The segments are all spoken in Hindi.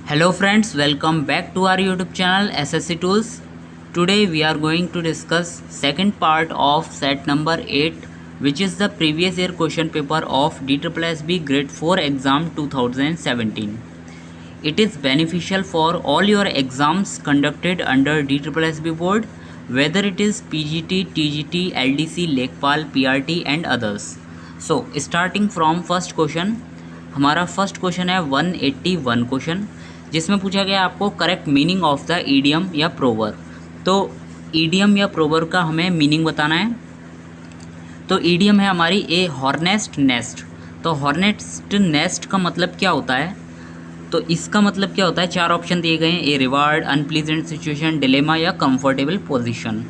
Hello friends, welcome back to our YouTube channel SSC Tools. Today we are going to discuss second part of set number 8, which is the previous year question paper of DSSB Grade 4 exam 2017. It is beneficial for all your exams conducted under DSSB board, whether it is PGT, TGT, LDC, Lekpal, PRT and others. So starting from first question, हमारा फर्स्ट क्वेश्चन है 181 क्वेश्चन, जिसमें पूछा गया आपको correct meaning of the idiom या प्रोवर। तो ईडियम या प्रोवर का हमें मीनिंग बताना है। तो ईडियम है हमारी ए हॉर्नेस्ट नेस्ट। तो हॉर्नेस्ट नेस्ट का मतलब क्या होता है? तो इसका मतलब क्या होता है, चार ऑप्शन दिए गए हैं, a reward, unpleasant situation, dilemma या कंफर्टेबल पोजीशन।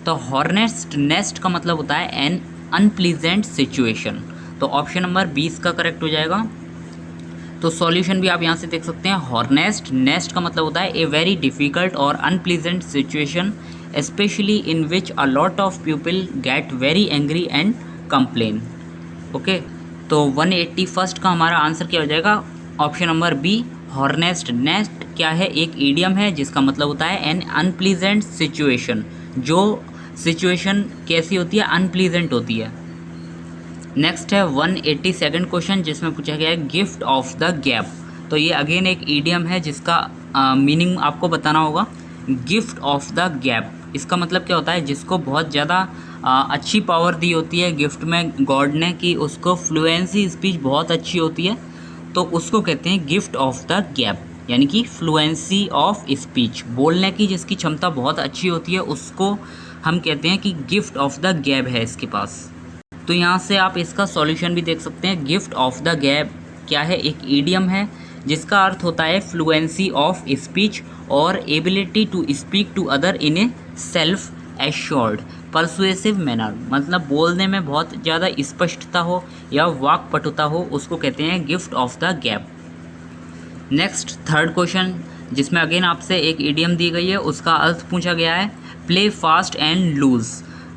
तो हॉर्नेस्ट नेस्ट का मतलब होता है एन अनप्लीजेंट सिचुएशन। तो ऑप्शन नंबर 20 का करेक्ट हो जाएगा। तो सॉल्यूशन भी आप यहाँ से देख सकते हैं। हॉर्नेस्ट नेस्ट का मतलब होता है ए वेरी डिफ़िकल्ट और unpleasant situation specially in which a lot of people get very angry and complain. Okay, तो 181 का हमारा आंसर क्या हो जाएगा? ऑप्शन नंबर बी, हॉर्नेस्ट नेस्ट क्या है? एक ईडियम है जिसका मतलब होता है एन अनप्लीजेंट सिचुएशन। जो सिचुएशन कैसी होती है? अनप्लीजेंट होती है। नेक्स्ट है 182 क्वेश्चन, जिसमें पूछा गया है गिफ्ट ऑफ द गैप। तो ये अगेन एक ईडियम है जिसका मीनिंग आपको बताना होगा। गिफ्ट ऑफ द गैप, इसका मतलब क्या होता है? जिसको बहुत ज़्यादा अच्छी पावर दी होती है गिफ्ट में गॉड ने, कि उसको फ्लुएंसी स्पीच बहुत अच्छी होती है, तो उसको कहते हैं गिफ्ट ऑफ द गैप। यानी कि फ्लुएंसी ऑफ स्पीच, बोलने की जिसकी क्षमता बहुत अच्छी होती है, उसको हम कहते हैं कि गिफ्ट ऑफ द गैप है इसके पास। तो यहाँ से आप इसका सॉल्यूशन भी देख सकते हैं। गिफ्ट ऑफ द गैप क्या है? एक ईडियम है जिसका अर्थ होता है फ्लुएंसी ऑफ स्पीच और ability to speak to other in a self assured persuasive manner. मतलब बोलने में बहुत ज़्यादा स्पष्टता हो या वाक्पटुता हो, उसको कहते हैं gift of the gap. Next third question, जिसमें अगेन आपसे एक ईडियम दी गई है, उसका अर्थ पूछा गया है प्ले फास्ट एंड लूज़।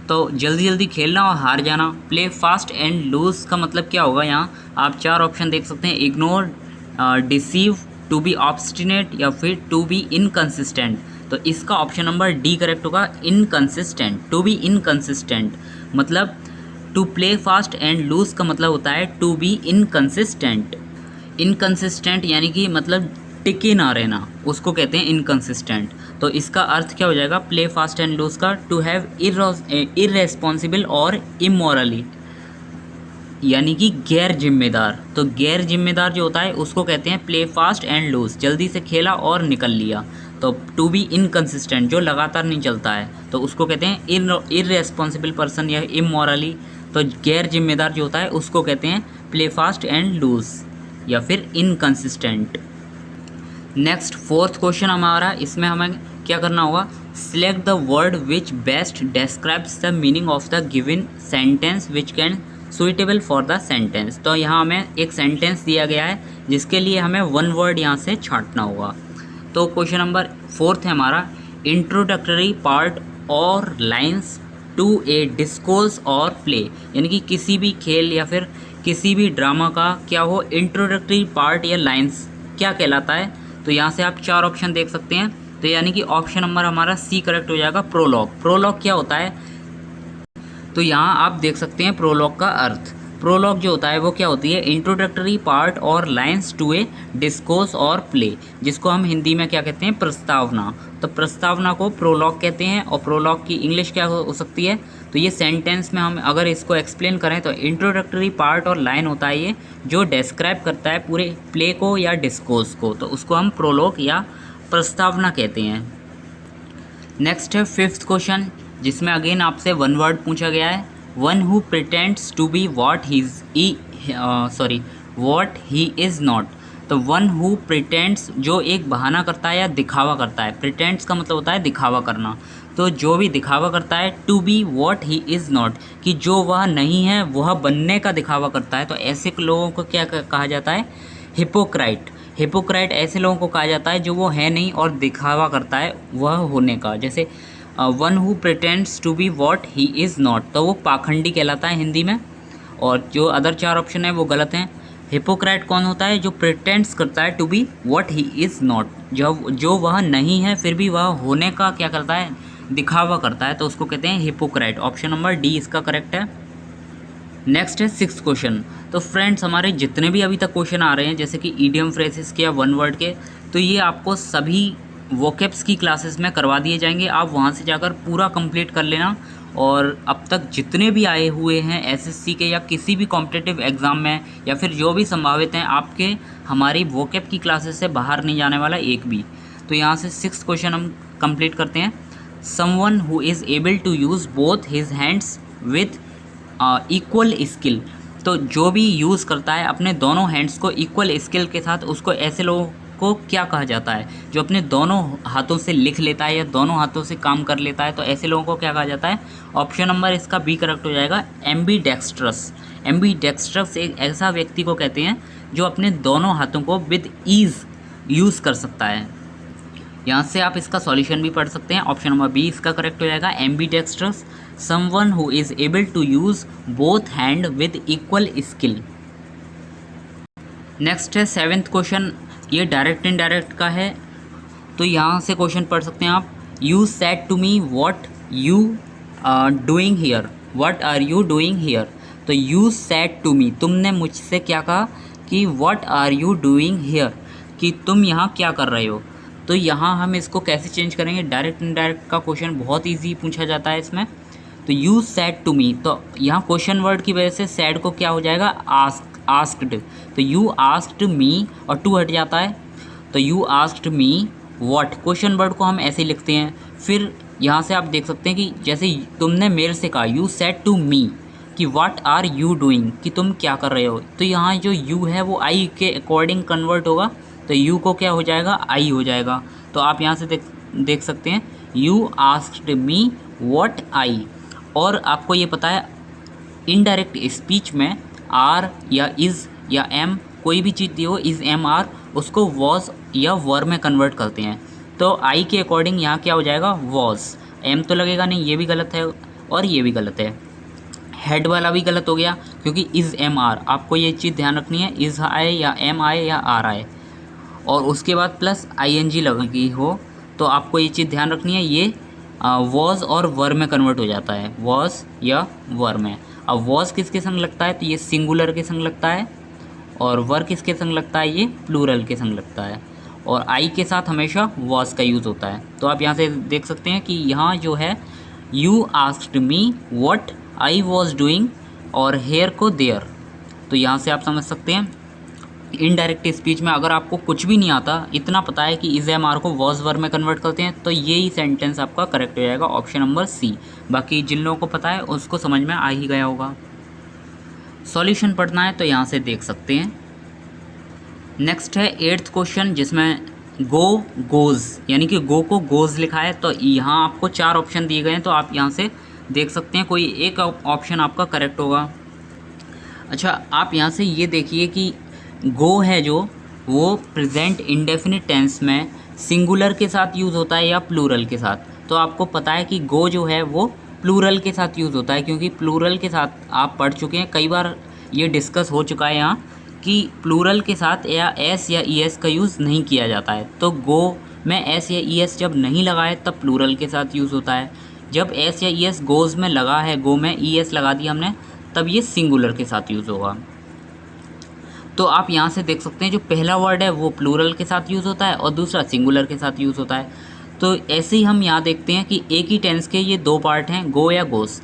तो जल्दी जल्दी खेलना और हार जाना। प्ले फास्ट एंड लूज़ का मतलब क्या होगा? यहाँ आप चार ऑप्शन देख सकते हैं। Ignore, deceive, to be obstinate या फिर टू बी इनकन्सिस्टेंट। तो इसका ऑप्शन नंबर डी करेक्ट होगा, इनकन्सिस्टेंट। टू बी इनकन्सिस्टेंट मतलब to play fast and loose का मतलब होता है टू बी इनकन्सिस्टेंट। इनकन्सिस्टेंट यानी कि मतलब टिके ना रहना, उसको कहते हैं इनकन्सिस्टेंट। तो इसका अर्थ क्या हो जाएगा प्ले फास्ट एंड लूज का? टू हैव इररेस्पॉन्सिबल और इमोरली, यानी कि गैर जिम्मेदार। तो गैर जिम्मेदार जो होता है उसको कहते हैं प्ले फास्ट एंड लूज, जल्दी से खेला और निकल लिया। तो टू बी इनकन्सिस्टेंट जो लगातार नहीं चलता है, तो उसको कहते हैं इररेस्पॉन्सिबल पर्सन या इमोरली। तो गैर जिम्मेदार जो होता है उसको कहते हैं प्ले फास्ट एंड लूज या फिर इनकन्सिस्टेंट। नेक्स्ट फोर्थ क्वेश्चन हमारा, इसमें हमें क्या करना होगा? Select the word which best describes the meaning of the given sentence which can suitable for the sentence. तो यहाँ हमें एक सेंटेंस दिया गया है जिसके लिए हमें वन वर्ड यहाँ से छांटना होगा। तो क्वेश्चन नंबर फोर्थ है हमारा, इंट्रोडक्टरी पार्ट और लाइन्स टू ए डिस्कोर्स और प्ले। यानी कि किसी भी खेल या फिर किसी भी ड्रामा का क्या हो इंट्रोडक्टरी पार्ट या लाइन्स क्या कहलाता है? तो यहाँ से आप चार ऑप्शन देख सकते हैं। तो यानी कि ऑप्शन नंबर हमारा सी करेक्ट हो जाएगा, प्रोलॉग। प्रोलॉग क्या होता है? तो यहाँ आप देख सकते हैं प्रोलॉग का अर्थ। प्रोलॉग जो होता है वो क्या होती है? इंट्रोडक्टरी पार्ट और लाइन्स टू ए डिस्कोर्स और प्ले, जिसको हम हिंदी में क्या कहते हैं? प्रस्तावना। तो प्रस्तावना को प्रोलॉग कहते हैं। और प्रोलॉग की इंग्लिश क्या हो सकती है? तो ये सेंटेंस में हम अगर इसको एक्सप्लेन करें तो इंट्रोडक्टरी पार्ट और लाइन होता है ये जो डिस्क्राइब करता है पूरे प्ले को या डिस्कोर्स को, तो उसको हम प्रोलॉग या प्रस्तावना कहते हैं। नेक्स्ट है फिफ्थ क्वेश्चन, जिसमें अगेन आपसे वन वर्ड पूछा गया है, one who pretends to be what he is not. तो वन हु प्रिटेंड्स जो एक बहाना करता है या दिखावा करता है। प्रिटेंड्स का मतलब होता है दिखावा करना। तो जो भी दिखावा करता है, to be what he is not, कि जो वह नहीं है वह बनने का दिखावा करता है, तो ऐसे लोगों को क्या कहा जाता है? हिपोक्राइट। हिपोक्राइट ऐसे लोगों को कहा जाता है जो वो है नहीं और दिखावा करता है वह होने का। जैसे one who pretends to be what he is not, तो वो पाखंडी कहलाता है हिंदी में। और जो अदर चार ऑप्शन है वो गलत हैं। हिपोक्रेट कौन होता है? जो प्रिटेंड्स करता है to be what he is not, जो वह नहीं है फिर भी वह होने का क्या करता है? दिखावा करता है, तो उसको कहते हैं हिपोक्रेट। ऑप्शन नंबर डी इसका करेक्ट है। नेक्स्ट है 6th क्वेश्चन। तो फ्रेंड्स हमारे जितने भी अभी तक क्वेश्चन आ रहे हैं जैसे कि ईडियम फ्रेजेस के या वन वर्ड के, तो ये आपको सभी वोकेब्स की क्लासेस में करवा दिए जाएंगे। आप वहाँ से जाकर पूरा कंप्लीट कर लेना। और अब तक जितने भी आए हुए हैं एसएससी के या किसी भी कॉम्पिटिटिव एग्ज़ाम में या फिर जो भी संभावित हैं, आपके हमारी वोकेब की क्लासेस से बाहर नहीं जाने वाला एक भी। तो यहाँ से 6th क्वेश्चन हम कंप्लीट करते हैं। Someone who is able to use both his hands with equal skill. तो जो भी यूज़ करता है अपने दोनों हैंड्स को इक्वल स्किल के साथ, उसको ऐसे लोगों को क्या कहा जाता है? जो अपने दोनों हाथों से लिख लेता है या दोनों हाथों से काम कर लेता है, तो ऐसे लोगों को क्या कहा जाता है? ऑप्शन नंबर इसका बी करेक्ट हो जाएगा, एम्बीडेक्स्ट्रस। एम्बीडेक्स्ट्रस एक ऐसा व्यक्ति को कहते हैं जो अपने दोनों हाथों को विद ईज़ यूज़ कर सकता है। यहाँ से आप इसका सॉल्यूशन भी पढ़ सकते हैं। ऑप्शन नंबर बी इसका करेक्ट हो जाएगा, ambidextrous, someone who is able to use both hand with equal skill. Next है 7th क्वेश्चन, ये डायरेक्ट इनडायरेक्ट का है। तो यहाँ से क्वेश्चन पढ़ सकते हैं आप, you said to me what you doing here, what are you doing here. तो यू सेड टू मी, तुमने मुझसे क्या कहा कि what are you doing here, कि तुम यहाँ क्या कर रहे हो। तो यहाँ हम इसको कैसे चेंज करेंगे? डायरेक्ट इनडायरेक्ट का क्वेश्चन बहुत ईजी पूछा जाता है इसमें। तो यू सेड टू मी, तो यहाँ क्वेश्चन वर्ड की वजह से सेड को क्या हो जाएगा? आस्क्ड। तो यू आस्क्ड मी और टू हट जाता है, तो you asked me what, question word को हम ऐसे लिखते हैं। फिर यहाँ से आप देख सकते हैं कि जैसे तुमने मेरे से कहा, यू सेड टू मी कि व्हाट आर यू डूइंग, कि तुम क्या कर रहे हो। तो यहाँ जो यू है वो आई के अकॉर्डिंग कन्वर्ट होगा, तो यू को क्या हो जाएगा? आई हो जाएगा। तो आप यहाँ से देख सकते हैं, you asked me what I. और आपको ये पता है इनडायरेक्ट स्पीच में आर या इज़ या एम कोई भी चीज़ दी हो, इज़ एम आर, उसको वॉज या वर में कन्वर्ट करते हैं। तो आई के अकॉर्डिंग यहाँ क्या हो जाएगा? वॉज। एम तो लगेगा नहीं, ये भी गलत है और ये भी गलत है। हेड वाला भी गलत हो गया क्योंकि इज़ एम आर, आपको ये चीज़ ध्यान रखनी है, इज़ आए या एम आए या आर आए और उसके बाद प्लस आई एन जी लगी हो, तो आपको ये चीज़ ध्यान रखनी है, ये वॉज और वर में कन्वर्ट हो जाता है, वॉज या वर में। अब वॉज किसके संग लगता है? तो ये सिंगुलर के संग लगता है, और वर किसके संग लगता है? ये प्लूरल के संग लगता है, और आई के साथ हमेशा वॉज का यूज़ होता है। तो आप यहाँ से देख सकते हैं कि यहाँ जो है you asked me what I was doing और हेयर को देयर। तो यहाँ से आप समझ सकते हैं इनडायरेक्ट स्पीच में अगर आपको कुछ भी नहीं आता, इतना पता है कि इज़ एम आर को वॉज वर में कन्वर्ट करते हैं, तो यही सेंटेंस आपका करेक्ट हो जाएगा, ऑप्शन नंबर सी। बाकी जिन लोगों को पता है उसको समझ में आ ही गया होगा। सॉल्यूशन पढ़ना है तो यहाँ से देख सकते हैं। नेक्स्ट है 8th क्वेश्चन, जिसमें गो गोज़ यानी कि गो को गोज़ लिखा है। तो यहाँ आपको 4 ऑप्शन दिए गए हैं, तो आप यहाँ से देख सकते हैं कोई एक ऑप्शन आपका करेक्ट होगा। अच्छा, आप यहाँ से ये देखिए कि गो है जो वो प्रेजेंट इंडेफिनिट टेंस में सिंगुलर के साथ यूज़ होता है या प्लूरल के साथ। तो आपको पता है कि गो जो है वो प्लूरल के साथ यूज़ होता है, क्योंकि प्लूरल के साथ आप पढ़ चुके हैं, कई बार ये डिस्कस हो चुका है यहाँ कि प्लूरल के साथ या एस या ई एस का यूज़ नहीं किया जाता है। तो गो में एस या ई एस जब नहीं लगा है तब प्लूरल के साथ यूज़ होता है। जब एस या ई एस गोज़ में लगा है, गो में ई एस लगा दिया हमने, तब ये सिंगुलर के साथ यूज़ होगा। तो आप यहाँ से देख सकते हैं जो पहला वर्ड है वो प्लूरल के साथ यूज़ होता है और दूसरा सिंगुलर के साथ यूज़ होता है। तो ऐसे ही हम यहाँ देखते हैं कि एक ही टेंस के ये 2 पार्ट हैं, गो या गोस।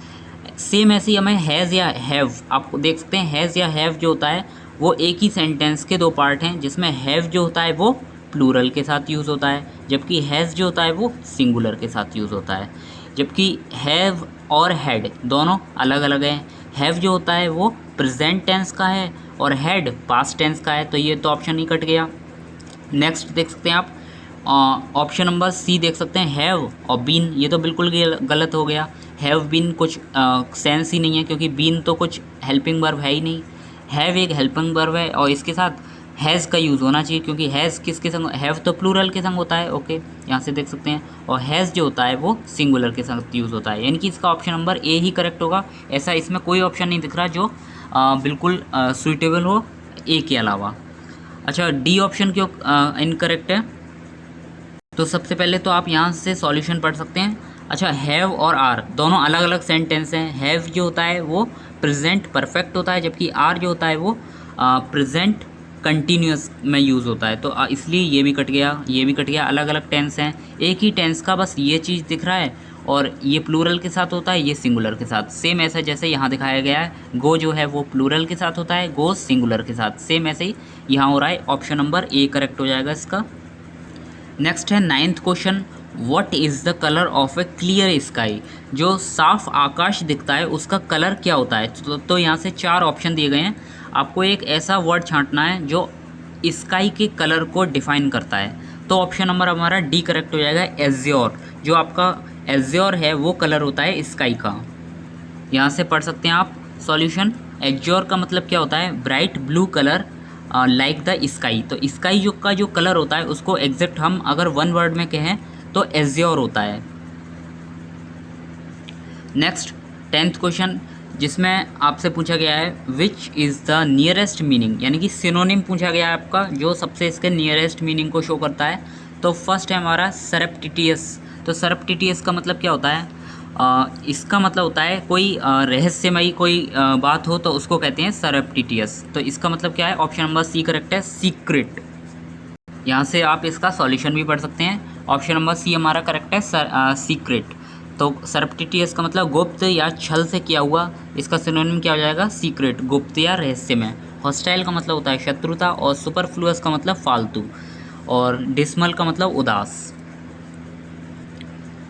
सेम ऐसे ही हमें हैज़ या हैव, आप देख सकते हैं हैज़ या हैव जो होता है वो एक ही सेंटेंस के 2 पार्ट हैं, जिसमें हैव जो होता है वो प्लूरल के साथ यूज़ होता है, जबकि हैज़ जो होता है वो सिंगुलर के साथ यूज़ होता है। जबकि हैव और हैड दोनों अलग अलग हैं। हैव जो होता है वो प्रेजेंट टेंस का है और हैड पास्ट टेंस का है, तो ये तो ऑप्शन ही कट गया। नेक्स्ट देख सकते हैं आप ऑप्शन नंबर सी देख सकते हैं, हैव और बीन, ये तो बिल्कुल गलत हो गया। हैव बीन कुछ सेंस ही नहीं है, क्योंकि बीन तो कुछ हेल्पिंग वर्ब है ही नहीं। हैव एक हेल्पिंग वर्ब है और इसके साथ हैज़ का यूज़ होना चाहिए, क्योंकि हैज़ किसके संग? हैव तो प्लूरल के संग होता है, ओके, यहाँ से देख सकते हैं। और हैज़ जो होता है वो सिंगुलर के साथ यूज़ होता है, यानी कि इसका option number A he correct होगा। ऐसा इसमें कोई ऑप्शन नहीं दिख रहा जो बिल्कुल सूटेबल हो ए के अलावा। अच्छा, डी ऑप्शन क्यों इनकरेक्ट है? तो सबसे पहले तो आप यहाँ से सॉल्यूशन पढ़ सकते हैं। अच्छा, हैव और आर दोनों अलग अलग सेंटेंस हैं। हैव जो होता है वो प्रेजेंट परफेक्ट होता है, जबकि आर जो होता है वो प्रेजेंट कंटिन्यूस में यूज़ होता है। तो इसलिए ये भी कट गया, ये भी कट गया। अलग अलग टेंस हैं, एक ही टेंस का बस ये चीज़ दिख रहा है, और ये प्लूरल के साथ होता है, ये सिंगुलर के साथ। सेम ऐसा जैसे यहाँ दिखाया गया है, गो जो है वो प्लूरल के साथ होता है, गो सिंगुलर के साथ। सेम ऐसे ही यहाँ हो रहा है। ऑप्शन नंबर ए करेक्ट हो जाएगा इसका। नेक्स्ट है 9th question, what is the colour of A clear sky? जो साफ आकाश दिखता है उसका कलर क्या होता है? तो यहाँ से 4 ऑप्शन दिए गए हैं। आपको एक ऐसा वर्ड छांटना है जो स्काई के कलर को डिफाइन करता है। तो ऑप्शन नंबर हमारा डी करेक्ट हो जाएगा, एज्योर। जो आपका एज्योर है वो कलर होता है स्काई का। यहाँ से पढ़ सकते हैं आप सॉल्यूशन। एज्योर का मतलब क्या होता है? Bright blue colour like the sky. तो स्काई जो कलर होता है उसको एग्जैक्ट हम अगर वन वर्ड में कहें तो एज्योर होता है। नेक्स्ट 10th क्वेश्चन, जिसमें आपसे पूछा गया है which is the nearest meaning, यानी कि सिनोनिम पूछा गया है आपका जो सबसे इसके नियरेस्ट मीनिंग को शो करता है। तो फर्स्ट है हमारा सरप्टिटियस। तो सरप्टिटियस का मतलब क्या होता है? इसका मतलब होता है कोई रहस्यमयी कोई बात हो तो उसको कहते हैं सरप्टिटियस। तो इसका मतलब क्या है? ऑप्शन नंबर सी करेक्ट है, सीक्रेट। यहाँ से आप इसका सॉल्यूशन भी पढ़ सकते हैं। ऑप्शन नंबर सी हमारा करेक्ट है, सीक्रेट। तो सरप्टिटियस का मतलब गुप्त या छल से किया हुआ। इसका सिनोनिम क्या हो जाएगा? सीक्रेट, गुप्त या रहस्यमय। हॉस्टाइल का मतलब होता है शत्रुता, और सुपरफ्लुअस का मतलब फालतू, और डिसमल का मतलब उदास।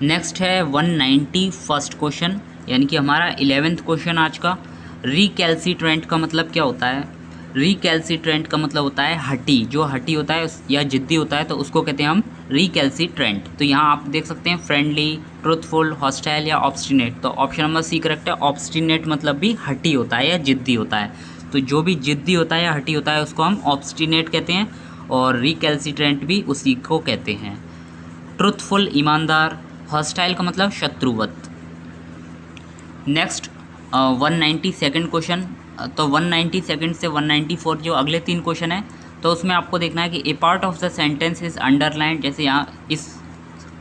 नेक्स्ट है 191st क्वेश्चन, यानी कि हमारा 11th क्वेश्चन आज का। रिकैल्सिट्रेंट का मतलब क्या होता है? रिकैल्सिट्रेंट का मतलब होता है हठी। जो हठी होता है या जिद्दी होता है तो उसको कहते हैं हम रिकैल्सिट्रेंट। तो यहाँ आप देख सकते हैं फ्रेंडली, ट्रुथफुल, हॉस्टाइल या ऑब्स्टिनेट। तो ऑप्शन नंबर सी करेक्ट है, ऑब्स्टिनेट मतलब भी हठी होता है या जिद्दी होता है। तो जो भी जिद्दी होता है या हठी होता है उसको हम ऑब्स्टिनेट कहते हैं, और रिकैल्सिट्रेंट भी उसी को कहते हैं। ट्रुथफुल ईमानदार, हॉस्टाइल का मतलब शत्रुवत। Next 192nd question. तो 192 से 194 जो अगले 3 क्वेश्चन है, तो उसमें आपको देखना है कि a part of the sentence is underline. जैसे यहाँ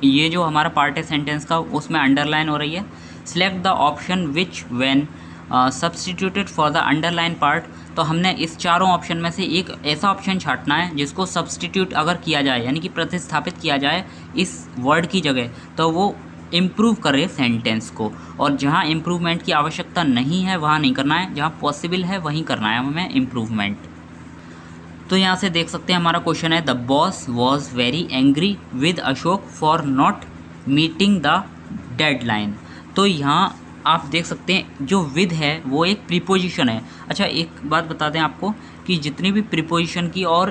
ये जो हमारा पार्ट है सेंटेंस का उसमें अंडरलाइन हो रही है। Select the option which when substituted for the underline part. तो हमने इस चारों ऑप्शन में से एक ऐसा ऑप्शन छांटना है जिसको सब्सटीट्यूट अगर किया जाए, यानी कि प्रतिस्थापित किया जाए इस वर्ड की जगह, तो वो इम्प्रूव करे सेंटेंस को। और जहाँ इम्प्रूवमेंट की आवश्यकता नहीं है वहाँ नहीं करना है, जहाँ पॉसिबल है वहीं करना है हमें इम्प्रूवमेंट। तो यहाँ से देख सकते हैं हमारा क्वेश्चन है, the boss was very angry with Ashok for not meeting the deadline. तो यहाँ आप देख सकते हैं जो विद है वो एक प्रीपोजिशन है। अच्छा, एक बात बता दें आपको कि जितनी भी प्रीपोजिशन की और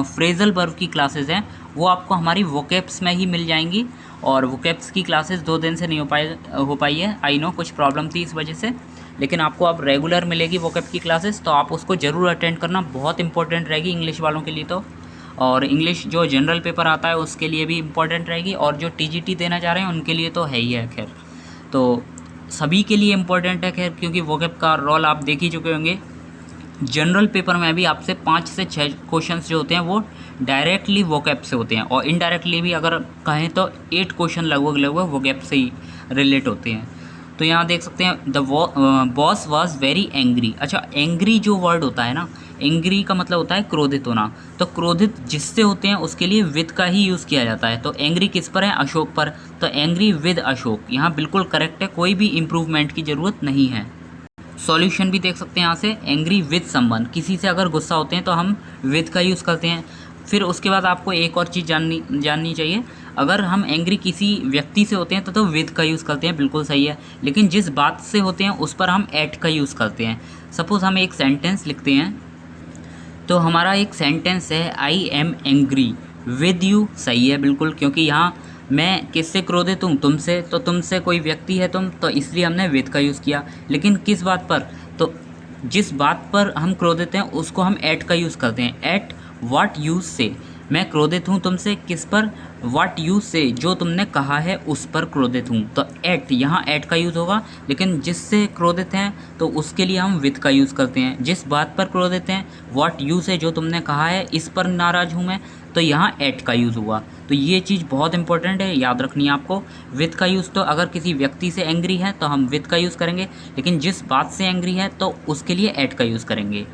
फ्रेजल वर्ब की क्लासेस हैं वो आपको हमारी वोकैब्स में ही मिल जाएंगी। और वोकैब्स की क्लासेस 2 दिन से नहीं हो पाई है। आई नो कुछ प्रॉब्लम थी इस वजह से, लेकिन आपको अब रेगुलर मिलेगी वोकैब की क्लासेस, तो आप उसको ज़रूर अटेंड करना, बहुत इंपॉर्टेंट रहेगी इंग्लिश वालों के लिए तो। और इंग्लिश जो जनरल पेपर आता है उसके लिए भी इम्पॉर्टेंट रहेगी, और जो टीजीटी देना चाह रहे हैं उनके लिए तो है ही है। खैर, तो सभी के लिए इम्पोर्टेंट है खैर, क्योंकि वोकैब का रोल आप देख ही चुके होंगे। जनरल पेपर में भी आपसे 5 से 6 क्वेश्चंस जो होते हैं वो डायरेक्टली वोकैब से होते हैं, और इनडायरेक्टली भी अगर कहें तो 8 क्वेश्चन लगभग वोकैब से ही रिलेट होते हैं। तो यहाँ देख सकते हैं the boss was very angry. अच्छा, एंग्री जो वर्ड होता है ना, एंग्री का मतलब होता है क्रोधित होना। तो क्रोधित जिससे होते हैं उसके लिए विद का ही यूज़ किया जाता है। तो एंग्री किस पर है? अशोक पर। तो एंग्री विद अशोक यहाँ बिल्कुल करेक्ट है, कोई भी इम्प्रूवमेंट की ज़रूरत नहीं है। सॉल्यूशन भी देख सकते हैं यहाँ से, एंग्री विद समवन, किसी से अगर गुस्सा होते हैं तो हम विद का यूज़ करते हैं। फिर उसके बाद आपको एक और चीज़ जाननी चाहिए, अगर हम एंग्री किसी व्यक्ति से होते हैं तो विद का यूज़ करते हैं, बिल्कुल सही है। लेकिन जिस बात से होते हैं उस पर हम एट का यूज़ करते हैं। सपोज़ हम एक सेंटेंस लिखते हैं, तो हमारा एक सेंटेंस है I am angry with you, सही है बिल्कुल, क्योंकि यहाँ मैं किससे क्रोधित हूँ? तुमसे। तो तुमसे कोई व्यक्ति है तुम, तो इसलिए हमने विद का यूज़ किया। लेकिन किस बात पर? तो जिस बात पर हम क्रोधित हैं उसको हम एट का यूज़ करते हैं, एट व्हाट यू से। मैं क्रोधित हूँ तुमसे किस पर, व्हाट यू से, जो तुमने कहा है उस पर क्रोधित हूँ। तो एट, यहाँ एट का यूज़ होगा, लेकिन जिससे क्रोधित हैं तो उसके लिए हम विद का यूज़ करते हैं। जिस बात पर क्रोधित हैं, व्हाट यू से, जो तुमने कहा है इस पर नाराज़ हूँ मैं, तो यहाँ एट का यूज़ हुआ। तो ये चीज़ बहुत इंपॉर्टेंट है, याद रखनी है आपको। विद का यूज़ तो अगर किसी व्यक्ति से एंग्री है तो हम विद का यूज़ करेंगे, लेकिन जिस बात से एंग्री है तो उसके लिए एट का यूज़ करेंगे।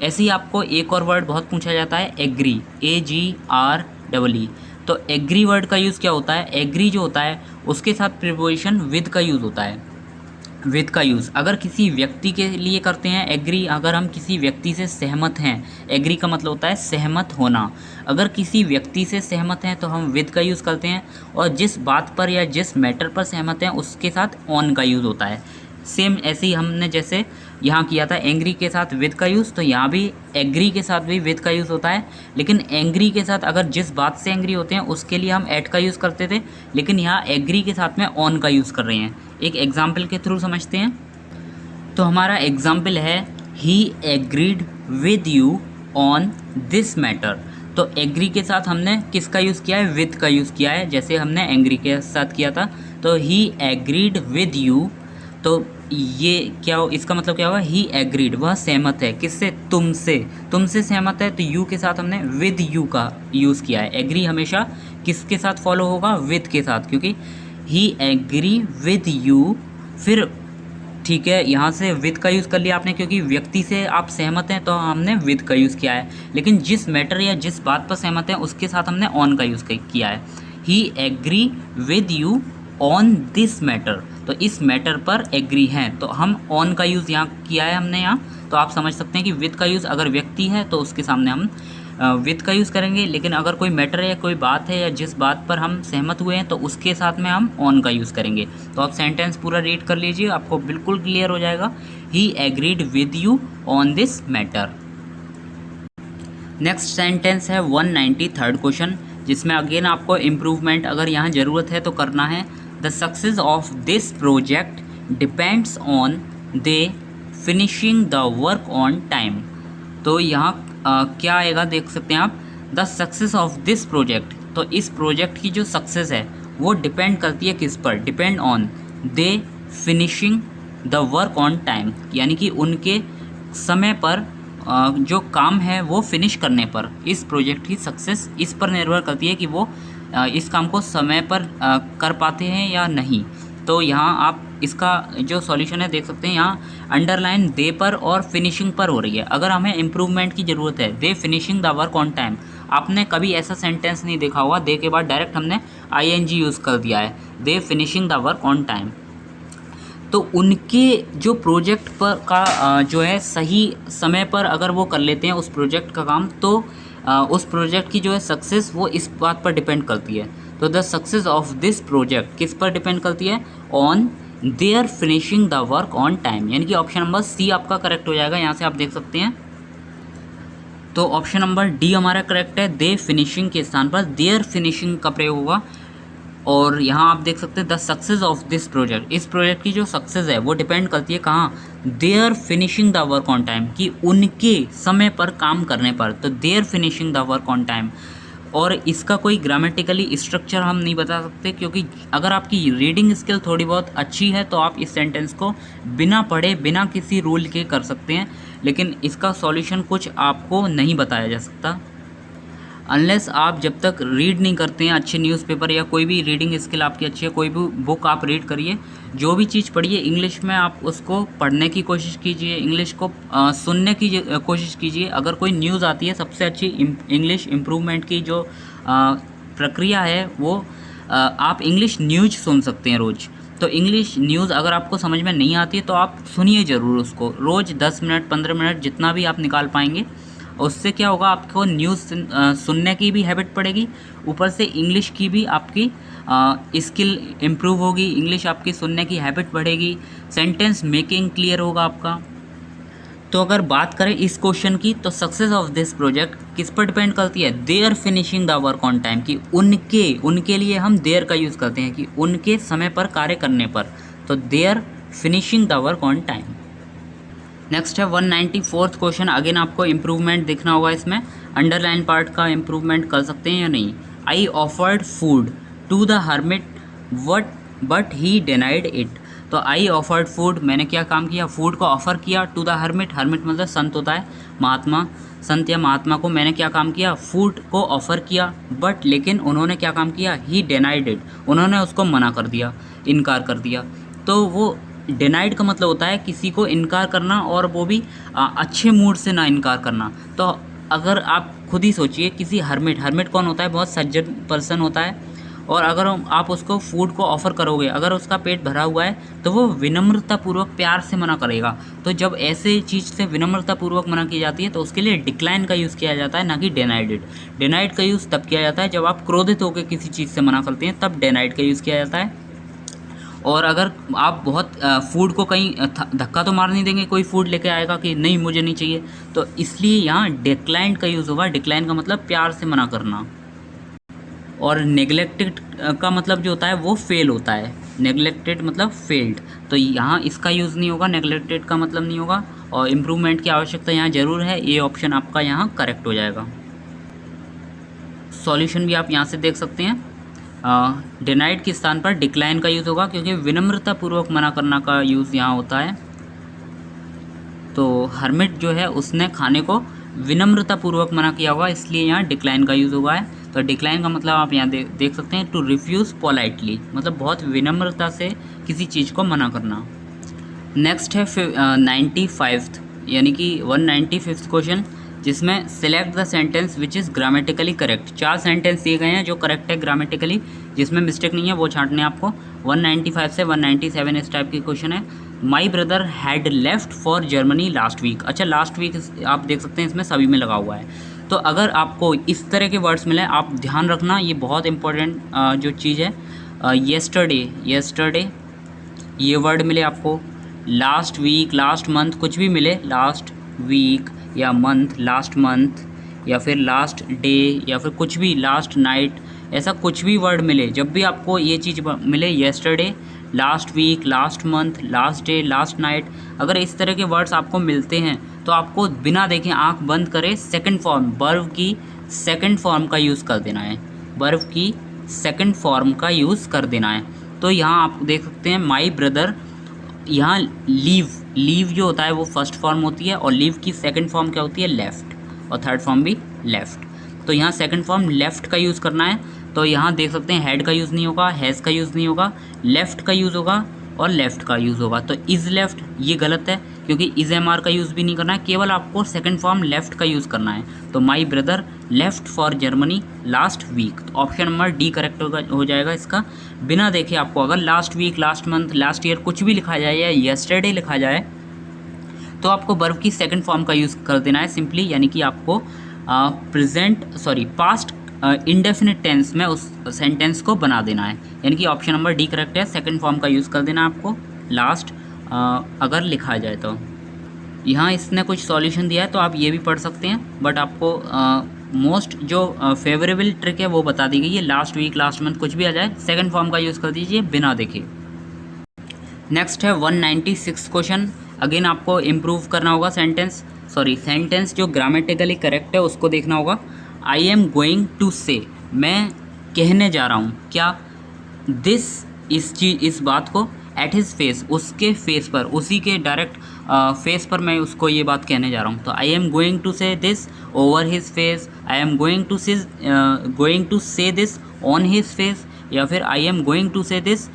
ऐसे ही आपको एक और वर्ड बहुत पूछा जाता है, एग्री, AGREE। तो एग्री वर्ड का यूज़ क्या होता है, एग्री जो होता है उसके साथ प्रीपोजिशन विद का यूज़ होता है। विद का यूज़ अगर किसी व्यक्ति के लिए करते हैं एग्री, अगर हम किसी व्यक्ति से सहमत हैं, एग्री का मतलब होता है सहमत होना। अगर किसी व्यक्ति से सहमत हैं तो हम विद का यूज़ करते हैं, और जिस बात पर या जिस मैटर पर सहमत हैं उसके साथ ऑन का यूज़ होता है। सेम ऐसे ही हमने जैसे यहाँ किया था एंग्री के साथ विद का यूज़, तो यहाँ भी एग्री के साथ भी विद का यूज़ होता है। लेकिन एंग्री के साथ अगर जिस बात से एंग्री होते हैं उसके लिए हम एट का यूज़ करते थे, लेकिन यहाँ एग्री के साथ में ऑन का यूज़ कर रहे हैं। एक एग्जाम्पल के थ्रू समझते हैं। तो हमारा एग्जाम्पल है, he agreed with you on this matter. तो एग्री के साथ हमने किसका यूज़ किया है, विद का यूज़ किया है, जैसे हमने एंग्री के साथ किया था। तो ही एग्रीड विद यू, तो ये क्या हो, इसका मतलब क्या हुआ, ही एग्रीड, वह सहमत है किससे, तुमसे, तुमसे सहमत है, तो यू के साथ हमने विद यू का यूज़ किया है। एग्री हमेशा किसके साथ फॉलो होगा, विद के साथ, क्योंकि ही एग्री विद यू। फिर ठीक है, यहाँ से विद का यूज़ कर लिया आपने, क्योंकि व्यक्ति से आप सहमत हैं तो हमने विद का यूज़ किया है। लेकिन जिस मैटर या जिस बात पर सहमत हैं उसके साथ हमने ऑन का यूज़ किया है। He agree with you on this matter, तो इस मैटर पर एग्री हैं तो हम ऑन का यूज़ यहाँ किया है हमने यहाँ। तो आप समझ सकते हैं कि विद का यूज़ अगर व्यक्ति है तो उसके सामने हम विद का यूज़ करेंगे, लेकिन अगर कोई मैटर है या कोई बात है या जिस बात पर हम सहमत हुए हैं तो उसके साथ में हम ऑन का यूज़ करेंगे। तो आप सेंटेंस पूरा रीड कर लीजिए, आपको बिल्कुल क्लियर हो जाएगा। He agreed with you on this matter. Next sentence है 193 क्वेश्चन, जिसमें अगेन आपको इम्प्रूवमेंट अगर यहाँ ज़रूरत है तो करना है। The success of this project depends on they finishing the work on time. तो यहाँ क्या आएगा देख सकते हैं आप, the success of this project, तो इस प्रोजेक्ट की जो सक्सेस है वो डिपेंड करती है किस पर, depend on they finishing the work on time, यानी कि उनके समय पर जो काम है वो फिनिश करने पर इस प्रोजेक्ट की सक्सेस इस पर निर्भर करती है कि वो इस काम को समय पर कर पाते हैं या नहीं। तो यहाँ आप इसका जो सॉल्यूशन है देख सकते हैं, यहाँ अंडरलाइन दे पर और फिनिशिंग पर हो रही है। अगर हमें इम्प्रूवमेंट की ज़रूरत है, they finishing the work on time, आपने कभी ऐसा सेंटेंस नहीं देखा होगा दे के बाद डायरेक्ट हमने ING यूज़ कर दिया है, they finishing the work on time. तो उनके जो प्रोजेक्ट पर का जो है सही समय पर अगर वो कर लेते हैं उस प्रोजेक्ट का काम, तो उस प्रोजेक्ट की जो है सक्सेस वो इस बात पर डिपेंड करती है। तो the success of this project किस पर डिपेंड करती है, on their finishing the work on time, यानी कि ऑप्शन नंबर सी आपका करेक्ट हो जाएगा। यहाँ से आप देख सकते हैं, तो ऑप्शन नंबर डी हमारा करेक्ट है, दे फिनिशिंग के स्थान पर देयर फिनिशिंग का प्रयोग होगा। और यहाँ आप देख सकते हैं the success of this project, इस प्रोजेक्ट की जो सक्सेस है वो डिपेंड करती है कहाँ, their finishing the work on time, कि उनके समय पर काम करने पर, तो their finishing the work on time. और इसका कोई ग्रामेटिकली स्ट्रक्चर हम नहीं बता सकते, क्योंकि अगर आपकी रीडिंग स्किल थोड़ी बहुत अच्छी है तो आप इस सेंटेंस को बिना पढ़े बिना किसी रूल के कर सकते हैं, लेकिन इसका सॉल्यूशन कुछ आपको नहीं बताया जा सकता अनलेस आप जब तक रीड नहीं करते हैं अच्छे न्यूज़पेपर या कोई भी रीडिंग स्किल आपकी अच्छी है, कोई भी बुक आप रीड करिए, जो भी चीज़ पढ़िए इंग्लिश में आप उसको पढ़ने की कोशिश कीजिए, इंग्लिश को सुनने की कोशिश कीजिए। अगर कोई न्यूज़ आती है, सबसे अच्छी इंग्लिश इम्प्रूवमेंट की जो प्रक्रिया है वो आप इंग्लिश न्यूज़ सुन सकते हैं रोज़। तो इंग्लिश न्यूज़ अगर आपको समझ में नहीं आती है तो आप सुनिए ज़रूर उसको, रोज़ 10 मिनट 15 मिनट जितना भी आप निकाल पाएंगे। उससे क्या होगा, आपको न्यूज़ सुनने की भी हैबिट पड़ेगी, ऊपर से इंग्लिश की भी आपकी स्किल इम्प्रूव होगी, इंग्लिश आपकी सुनने की हैबिट बढ़ेगी, सेंटेंस मेकिंग क्लियर होगा आपका। तो अगर बात करें इस क्वेश्चन की, तो सक्सेस ऑफ दिस प्रोजेक्ट किस पर डिपेंड करती है, their finishing the work on time, कि उनके लिए हम देयर का यूज़ करते हैं कि उनके समय पर कार्य करने पर, तो their finishing the work on time. Next है 194th क्वेश्चन। अगेन आपको इम्प्रूवमेंट दिखना होगा इसमें, अंडरलाइन पार्ट का इम्प्रूवमेंट कर सकते हैं या नहीं। I offered food to the hermit but he denied it. तो आई ऑफर्ड फूड, मैंने क्या काम किया, फूड को ऑफर किया टू द हर्मिट, हर्मिट मतलब संत होता है, महात्मा, संत या महात्मा को मैंने क्या काम किया, फूड को ऑफ़र किया, बट लेकिन उन्होंने क्या काम किया, ही डिनाइड इट, उन्होंने उसको मना कर दिया, इनकार कर दिया। तो वो डिनाइड का मतलब होता है किसी को इनकार करना, और वो भी अच्छे मूड से ना इनकार करना। तो अगर आप खुद ही सोचिए, किसी हर्मिट, हर्मिट कौन होता है, बहुत सज्जन पर्सन होता है, और अगर आप उसको फूड को ऑफ़र करोगे, अगर उसका पेट भरा हुआ है तो वो विनम्रतापूर्वक प्यार से मना करेगा। तो जब ऐसे चीज़ से विनम्रतापूर्वक मना की जाती है तो उसके लिए डिक्लाइन का यूज़ किया जाता है, ना कि डिनाइडेड। डिनाइड का यूज़ तब किया जाता है जब आप क्रोधित होकर किसी चीज़ से मना करते हैं, तब डिनाइड का यूज़ किया जाता है। और अगर आप बहुत फूड को कहीं धक्का तो मार नहीं देंगे, कोई फूड लेके आएगा कि नहीं मुझे नहीं चाहिए, तो इसलिए यहाँ डिक्लाइन का यूज़ होगा। डिक्लाइन का मतलब प्यार से मना करना। और नेग्लेक्टेड का मतलब जो होता है वो फेल होता है, नेग्लेक्टेड मतलब फेल्ड, तो यहाँ इसका यूज़ नहीं होगा, नेग्लेक्टेड का मतलब नहीं होगा। और इम्प्रूवमेंट की आवश्यकता यहाँ ज़रूर है, ये ऑप्शन आपका यहाँ करेक्ट हो जाएगा। सॉल्यूशन भी आप यहाँ से देख सकते हैं, डिनाइड के स्थान पर डिक्लाइन का यूज़ होगा, क्योंकि विनम्रतापूर्वक मना करना का यूज़ यहाँ होता है। तो हर्मिट जो है उसने खाने को विनम्रतापूर्वक मना किया होगा, इसलिए यहाँ डिक्लाइन का यूज़ हुआ है। तो डिक्लाइन का मतलब आप यहाँ देख सकते हैं, टू रिफ्यूज़ पोलाइटली, मतलब बहुत विनम्रता से किसी चीज़ को मना करना। नेक्स्ट है 95th यानी कि 195th क्वेश्चन, जिसमें select the sentence which is grammatically correct. 4 sentence दिए गए हैं जो करेक्ट है ग्रामेटिकली, जिसमें मिस्टेक नहीं है, वो छांटने आपको। 195 से 197 इस टाइप की क्वेश्चन है। My brother had left for Germany last week. अच्छा, लास्ट वीक आप देख सकते हैं इसमें सभी में लगा हुआ है। तो अगर आपको इस तरह के वर्ड्स मिले, आप ध्यान रखना, ये बहुत इंपॉर्टेंट जो चीज़ है। येस्टरडे ये वर्ड मिले आपको, लास्ट वीक, लास्ट मंथ, कुछ भी मिले, लास्ट वीक या मंथ, लास्ट मंथ, या फिर लास्ट डे, या फिर कुछ भी, लास्ट नाइट, ऐसा कुछ भी वर्ड मिले, जब भी आपको ये चीज़ मिले, yesterday, last week, last month, last day, last night, अगर इस तरह के वर्ड्स आपको मिलते हैं तो आपको बिना देखे आंख बंद करे सेकंड फॉर्म, वर्ब की सेकंड फॉर्म का यूज़ कर देना है, वर्ब की सेकंड फॉर्म का यूज़ कर देना है। तो यहाँ आप देख सकते हैं माई ब्रदर, यहाँ लीव, लीव जो होता है वो फर्स्ट फॉर्म होती है, और लीव की सेकंड फॉर्म क्या होती है, लेफ़्ट, और थर्ड फॉर्म भी लेफ़्ट। तो यहाँ सेकंड फॉर्म लेफ़्ट का यूज़ करना है। तो यहाँ देख सकते हैं हेड का यूज़ नहीं होगा, हैज़ का यूज़ नहीं होगा, लेफ़्ट का यूज़ होगा और लेफ़्ट का यूज़ होगा। तो इज़ लेफ़्ट ये गलत है, क्योंकि इज़ एम आर का यूज़ भी नहीं करना है, केवल आपको सेकंड फॉर्म लेफ़्ट का यूज़ करना है। तो my brother left for Germany last week, तो ऑप्शन नंबर डी करेक्ट हो जाएगा इसका। बिना देखे आपको अगर last week, last month, last year कुछ भी लिखा जाए या येस्टरडे लिखा जाए, तो आपको वर्ब की सेकंड फॉर्म का यूज़ कर देना है सिंपली, यानी कि आपको पास्ट इंडेफिनिट टेंस में उस सेंटेंस को बना देना है, यानी कि ऑप्शन नंबर डी करेक्ट है, सेकंड फॉर्म का यूज़ कर देना है आपको लास्ट अगर लिखा जाए तो। यहाँ इसने कुछ सॉल्यूशन दिया है तो आप ये भी पढ़ सकते हैं, बट आपको मोस्ट जो फेवरेबल ट्रिक है वो बता दी गई है, लास्ट वीक, लास्ट मंथ, कुछ भी आ जाए सेकंड फॉर्म का यूज़ कर दीजिए बिना देखे। नेक्स्ट है 196 क्वेश्चन। अगेन आपको इम्प्रूव करना होगा सेंटेंस जो ग्रामेटिकली करेक्ट है उसको देखना होगा। आई एम गोइंग टू से, मैं कहने जा रहा हूँ, क्या, दिस, इस बात को, एट हिज फेस, उसके फेस पर, उसी के डायरेक्ट फेस पर मैं उसको ये बात कहने जा रहा हूँ। तो I am going to say this over his face, I am going to say this on his face, या फिर I am going to say this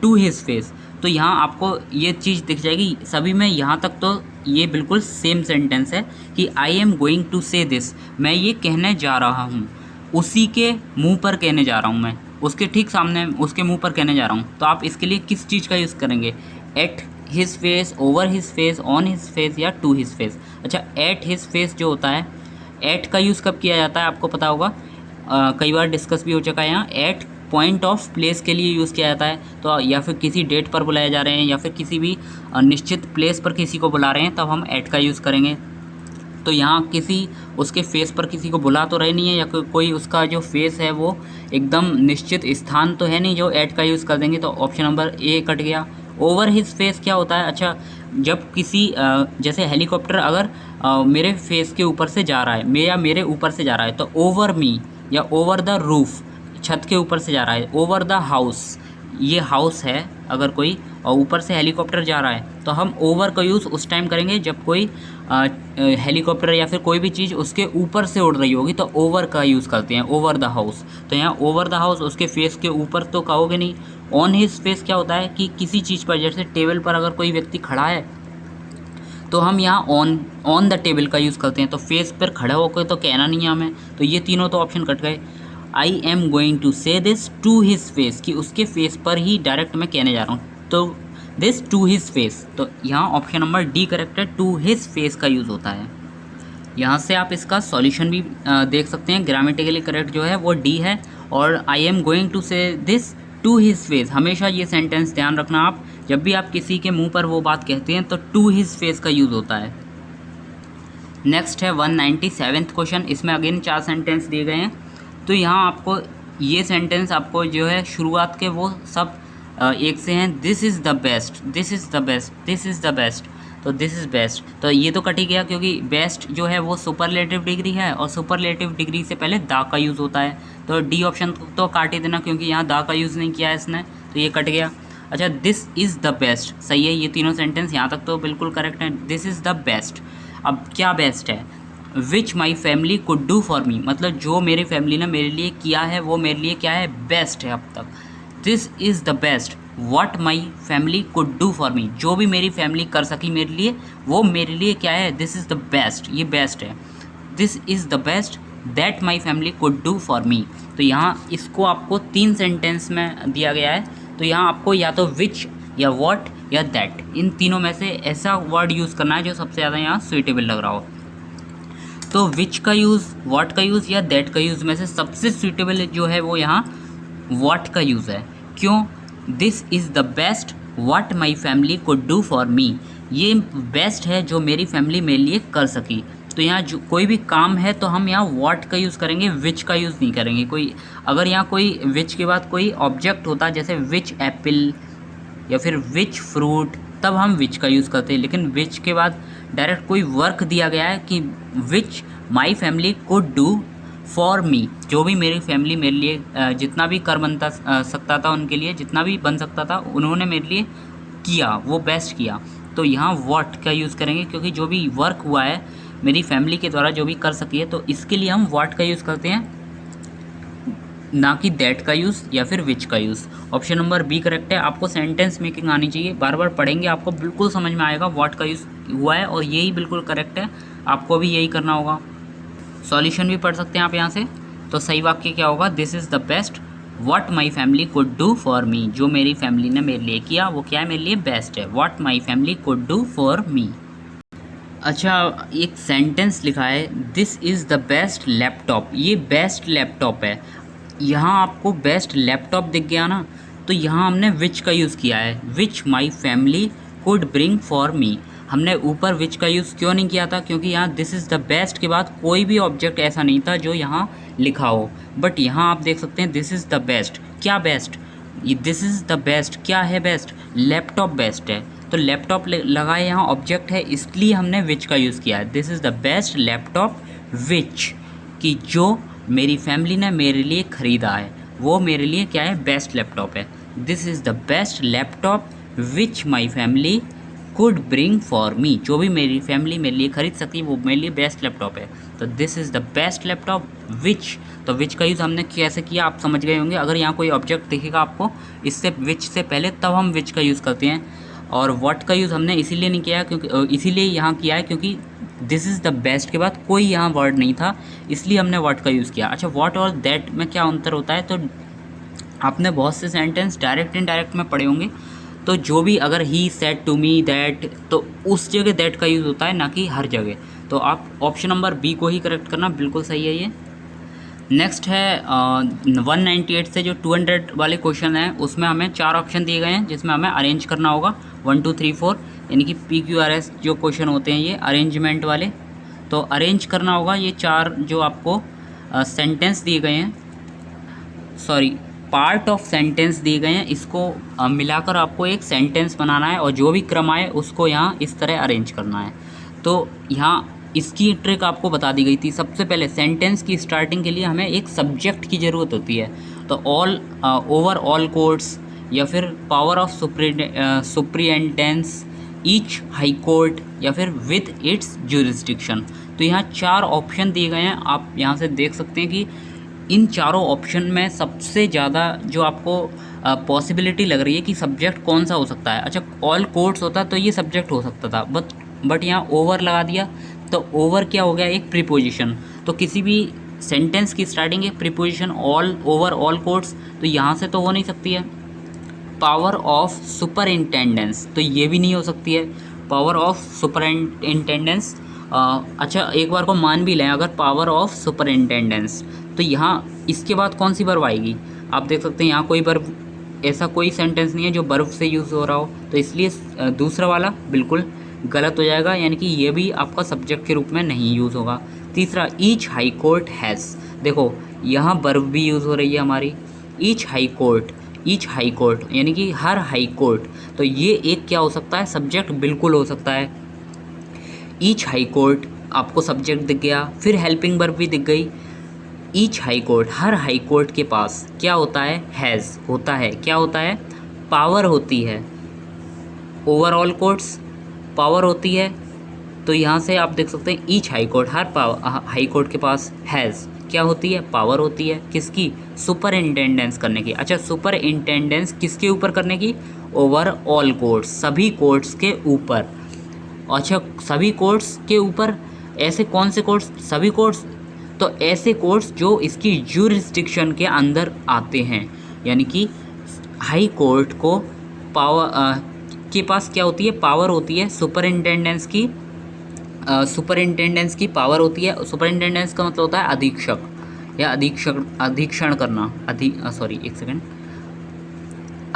to his face. तो यहाँ आपको ये चीज़ दिख जाएगी सभी में, यहाँ तक तो ये बिल्कुल सेम सेंटेंस है कि आई am going to say this, मैं ये कहने जा रहा हूँ, उसी के मुंह पर कहने जा रहा हूँ, मैं उसके ठीक सामने उसके मुंह पर कहने जा रहा हूँ। तो आप इसके लिए किस चीज़ का यूज़ करेंगे, at his face, over his face, on his face या टू हिज फेस। अच्छा, एट हिज फेस जो होता है, एट का यूज़ कब किया जाता है आपको पता होगा, कई बार डिस्कस भी हो चुका है यहाँ। एट पॉइंट ऑफ प्लेस के लिए यूज़ किया जाता है, तो या फिर किसी डेट पर बुलाए जा रहे हैं या फिर किसी भी निश्चित प्लेस पर किसी को बुला रहे हैं, तब हम एट का यूज़ करेंगे। तो यहाँ किसी उसके फेस पर किसी को बुला तो रहे नहीं है, या कोई उसका जो फेस है वो एकदम निश्चित स्थान तो है नहीं जो एट का यूज़ कर देंगे, तो ऑप्शन नंबर ए कट गया। ओवर हिज फेस क्या होता है? अच्छा, जब किसी जैसे हेलीकॉप्टर अगर मेरे फेस के ऊपर से जा रहा है, या मेरे ऊपर से जा रहा है, तो ओवर मी या ओवर द रूफ, छत के ऊपर से जा रहा है, ओवर द हाउस, ये हाउस है अगर कोई, और ऊपर से हेलीकॉप्टर जा रहा है, तो हम ओवर का यूज़ उस टाइम करेंगे जब कोई हेलीकॉप्टर या फिर कोई भी चीज़ उसके ऊपर से उड़ रही होगी, तो ओवर का यूज़ करते हैं, ओवर द हाउस। तो यहाँ ओवर द हाउस उसके फेस के ऊपर तो कहोगे नहीं। ऑन हिज फेस क्या होता है कि किसी चीज़ पर, जैसे टेबल पर अगर कोई व्यक्ति खड़ा है, तो हम यहाँ ऑन द टेबल का यूज़ करते हैं, तो फेस पर खड़े होकर तो कहना नहीं है हमें, तो ये तीनों तो ऑप्शन कट गए। आई am going to say this to his face, कि उसके फेस पर ही डायरेक्ट मैं कहने जा रहा हूँ, तो दिस टू हिज फेस, तो यहाँ ऑप्शन नंबर डी करेक्ट है, टू हिज फेस का यूज़ होता है। यहाँ से आप इसका सॉल्यूशन भी देख सकते हैं, ग्रामेटिकली करेक्ट जो है वो डी है, और आई am going to say this to his face, हमेशा ये सेंटेंस ध्यान रखना आप, जब भी आप किसी के मुंह पर वो बात कहते हैं तो टू हिज फेस का यूज़ होता है। नेक्स्ट है 197th क्वेश्चन, इसमें अगेन 4 सेंटेंस दिए गए हैं। तो यहाँ आपको ये सेंटेंस आपको जो है शुरुआत के वो सब एक से हैं, this is the best, this is the best, this is the best, तो दिस इज़ बेस्ट, तो ये तो कट ही गया, क्योंकि बेस्ट जो है वो सुपरलेटिव डिग्री है, और सुपरलेटिव डिग्री से पहले दा का यूज़ होता है, तो डी ऑप्शन तो काट ही देना, क्योंकि यहाँ दा का यूज़ नहीं किया है इसने, तो ये कट गया। अच्छा, दिस इज़ द बेस्ट सही है, ये तीनों सेंटेंस यहाँ तक तो बिल्कुल करेक्ट है, दिस इज़ द बेस्ट। अब क्या बेस्ट है? Which my family could do for me, मतलब जो मेरी फैमिली ने मेरे लिए किया है वो मेरे लिए क्या है? बेस्ट है अब तक। This is the best what my family could do for me, जो भी मेरी फैमिली कर सकी मेरे लिए, वो मेरे लिए क्या है? दिस इज़ द बेस्ट, ये बेस्ट है। This is the best that my family could do for मी, तो यहाँ इसको आपको 3 सेंटेंस में दिया गया है, तो यहाँ आपको या तो विच या व्हाट या दैट, इन तीनों में से ऐसा वर्ड यूज़ करना है जो सबसे ज़्यादा यहाँ सुइटेबल लग रहा हो। तो विच का यूज़, व्हाट का यूज़ या दैट का यूज़ में से सबसे सुइटेबल जो है वो यहाँ व्हाट का यूज़ है। क्यों? This is the best what my family could do for मी, ये बेस्ट है जो मेरी फैमिली मेरे लिए कर सकी। तो यहाँ जो कोई भी काम है तो हम यहाँ व्हाट का यूज़ करेंगे, विच का यूज़ नहीं करेंगे। कोई अगर यहाँ कोई विच के बाद कोई ऑब्जेक्ट होता, जैसे विच एप्पल या फिर विच फ्रूट, तब हम विच का यूज़ करते हैं, लेकिन विच के बाद डायरेक्ट कोई वर्क दिया गया है कि which my family could do for me, जो भी मेरी फैमिली मेरे लिए जितना भी कर बनता सकता था, उनके लिए जितना भी बन सकता था उन्होंने मेरे लिए किया, वो बेस्ट किया। तो यहाँ व्हाट का यूज़ करेंगे, क्योंकि जो भी वर्क हुआ है मेरी फैमिली के द्वारा जो भी कर सकी है, तो इसके लिए हम व्हाट का यूज़ करते हैं, ना कि दैट का यूज़ या फिर विच का use. Option number B correct है। आपको सेंटेंस मेकिंग आनी चाहिए, बार बार पढ़ेंगे आपको बिल्कुल समझ में आएगा व्हाट का यूज़ हुआ है, और यही बिल्कुल करेक्ट है, आपको भी यही करना होगा। सॉल्यूशन भी पढ़ सकते हैं आप यहाँ से। तो सही वाक्य क्या होगा? This is the best what my family could do for me, जो मेरी फैमिली ने मेरे लिए किया वो क्या है? मेरे लिए बेस्ट है, what my family could do for मी। अच्छा, एक सेंटेंस लिखा है, this is the best laptop, ये बेस्ट लैपटॉप है। यहाँ आपको बेस्ट लैपटॉप दिख गया ना, तो यहाँ हमने विच का यूज़ किया है, which my family could bring for me. हमने ऊपर विच का यूज़ क्यों नहीं किया था? क्योंकि यहाँ दिस इज़ द बेस्ट के बाद कोई भी ऑब्जेक्ट ऐसा नहीं था जो यहाँ लिखा हो, बट यहाँ आप देख सकते हैं दिस इज़ द बेस्ट। क्या बेस्ट? ये दिस इज़ द बेस्ट क्या है? बेस्ट लैपटॉप बेस्ट है, तो लैपटॉप लगा है, यहाँ ऑब्जेक्ट है, इसलिए हमने विच का यूज़ किया है। This is the best laptop विच, कि जो मेरी फैमिली ने मेरे लिए ख़रीदा है वो मेरे लिए क्या है? बेस्ट लैपटॉप है। This is the best laptop which my family could bring for me, जो भी मेरी फैमिली मेरे लिए ख़रीद सकती है वो मेरे लिए बेस्ट लैपटॉप है। तो this is the best laptop विच, तो विच का यूज़ हमने कैसे किया आप समझ गए होंगे। अगर यहाँ कोई ऑब्जेक्ट दिखेगा आपको इससे विच से पहले, तब हम विच का यूज़ करते हैं। और व्हाट का यूज़ हमने इसीलिए नहीं किया, क्योंकि इसीलिए यहाँ किया है क्योंकि दिस इज़ द बेस्ट के बाद कोई यहाँ वर्ड नहीं था, इसलिए हमने व्हाट का यूज़ किया। अच्छा, व्हाट और दैट में क्या अंतर होता है? तो आपने बहुत से सेंटेंस डायरेक्ट इनडायरेक्ट में पढ़े होंगे, तो जो भी अगर he said to me that, तो उस जगह दैट का यूज़ होता है, ना कि हर जगह। तो आप ऑप्शन नंबर बी को ही करेक्ट करना, बिल्कुल सही है ये। नेक्स्ट है 198 से जो 200 वाले क्वेश्चन हैं उसमें हमें 4 ऑप्शन दिए गए हैं, जिसमें हमें अरेंज करना होगा 1 2 3 4, यानी कि PQRS जो क्वेश्चन होते हैं ये अरेंजमेंट वाले। तो अरेंज करना होगा ये 4 जो आपको सेंटेंस दिए गए हैं, सॉरी पार्ट ऑफ सेंटेंस दिए गए हैं, इसको मिलाकर आपको एक सेंटेंस बनाना है और जो भी क्रम आए उसको यहाँ इस तरह अरेंज करना है। तो यहाँ इसकी ट्रिक आपको बता दी गई थी। सबसे पहले सेंटेंस की स्टार्टिंग के लिए हमें एक सब्जेक्ट की ज़रूरत होती है। तो ऑल, ओवर ऑल कोर्ट्स, या फिर power of superintendence, each high court, या फिर विद इट्स ज्यूरिसडिक्शन। तो यहाँ 4 ऑप्शन दिए गए हैं। आप यहाँ से देख सकते हैं कि इन चारों ऑप्शन में सबसे ज़्यादा जो आपको पॉसिबिलिटी लग रही है कि सब्जेक्ट कौन सा हो सकता है। अच्छा, ऑल कोर्ट्स होता तो ये सब्जेक्ट हो सकता था, बट यहाँ ओवर लगा दिया। तो ओवर क्या हो गया, एक प्रीपोजिशन। तो किसी भी सेंटेंस की स्टार्टिंग एक preposition all, over, all courts, तो यहाँ से तो हो नहीं सकती है। पावर ऑफ सुपरिंटेंडेंस, तो ये भी नहीं हो सकती है। पावर ऑफ सुपरिंटेंडेंस, अच्छा एक बार को मान भी लें अगर पावर ऑफ सुपरिंटेंडेंस, तो यहाँ इसके बाद कौन सी वर्ब आएगी। आप देख सकते हैं यहाँ कोई वर्ब, ऐसा कोई सेंटेंस नहीं है जो वर्ब से यूज़ हो रहा हो, तो इसलिए दूसरा वाला बिल्कुल गलत हो जाएगा, यानी कि ये भी आपका सब्जेक्ट के रूप में नहीं यूज़ होगा। तीसरा, ईच हाई कोर्ट हैज़, देखो यहाँ वर्ब भी यूज़ हो रही है हमारी। Each high court, each high court यानी कि हर हाई कोर्ट, तो ये एक क्या हो सकता है, सब्जेक्ट बिल्कुल हो सकता है। ईच हाई कोर्ट आपको सब्जेक्ट दिख गया, फिर हेल्पिंग वर्ब भी दिख गई। ईच हाई कोर्ट, हर हाई कोर्ट के पास क्या होता है, हैज़ होता है। क्या होता है, पावर होती है। ओवरऑल कोर्ट्स पावर होती है। तो यहाँ से आप देख सकते हैं ईच हाई कोर्ट, हर हाई कोर्ट के पास हैज़ क्या होती है, पावर होती है। किसकी, सुपरिंटेंडेंस करने की। अच्छा, सुपरिंटेंडेंस किसके ऊपर करने की, ओवर ऑल कोर्ट्स, सभी कोर्ट्स के ऊपर। अच्छा, सभी कोर्ट्स के ऊपर, ऐसे कौन से कोर्ट्स, सभी कोर्ट्स, तो ऐसे कोर्ट्स जो इसकी ज्यूरिसडिक्शन के अंदर आते हैं, यानी कि हाई कोर्ट को पावर के पास क्या होती है, पावर होती है सुपरिंटेंडेंस की। सुपरिंटेंडेंस की पावर होती है। सुपरिंटेंडेंस का मतलब होता है अधीक्षक या अधीक्षण करना, सॉरी एक सेकेंड,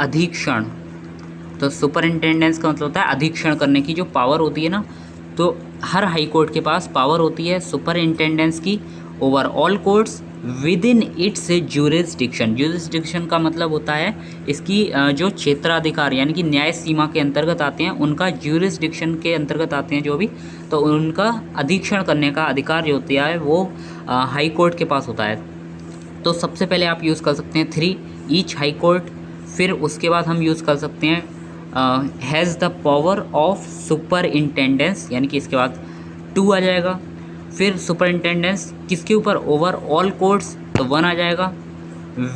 अधीक्षण। तो सुपरिंटेंडेंस का मतलब होता है अधीक्षण करने की जो पावर होती है ना। तो हर हाई कोर्ट के पास पावर होती है सुपरिंटेंडेंस की over all courts with in its jurisdiction. Jurisdiction का मतलब होता है इसकी जो क्षेत्राधिकार यानी कि न्याय सीमा के अंतर्गत आते हैं, उनका ज्यूरिसडिक्शन के अंतर्गत आते हैं जो भी, तो उनका अधीक्षण करने का अधिकार जो होता है वो हाई कोर्ट के पास होता है। तो सबसे पहले आप यूज़ कर सकते हैं 3, ईच हाई कोर्ट। फिर उसके बाद हम यूज़ कर सकते हैं हैज़ द पावर ऑफ सुपरिंटेंडेंस, यानी कि इसके बाद 2 आ जाएगा। फिर सुपरिंटेंडेंस किसके ऊपर, ओवर ऑल कोर्ट्स, तो 1 आ जाएगा।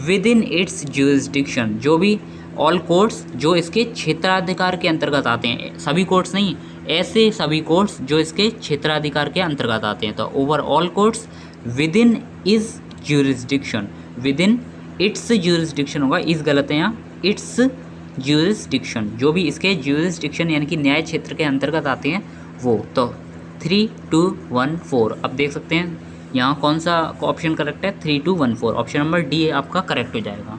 विद इन इट्स ज्यूरिसडिक्शन, जो भी ऑल कोर्ट्स जो इसके क्षेत्राधिकार के अंतर्गत आते हैं, सभी कोर्ट्स नहीं, ऐसे सभी कोर्ट्स जो इसके क्षेत्राधिकार के अंतर्गत आते हैं। तो over all courts with in is jurisdiction, with in its jurisdiction होगा, इस गलत है यहाँ, इट्स ज्यूरिसडिक्शन, जो भी इसके ज्यूरिसडिक्शन यानी कि न्याय क्षेत्र के अंतर्गत आते हैं वो। तो 3, 2, 1, 4। अब देख सकते हैं यहाँ कौन सा ऑप्शन करेक्ट है, 3, 2, 1, 4, ऑप्शन नंबर डी आपका करेक्ट हो जाएगा।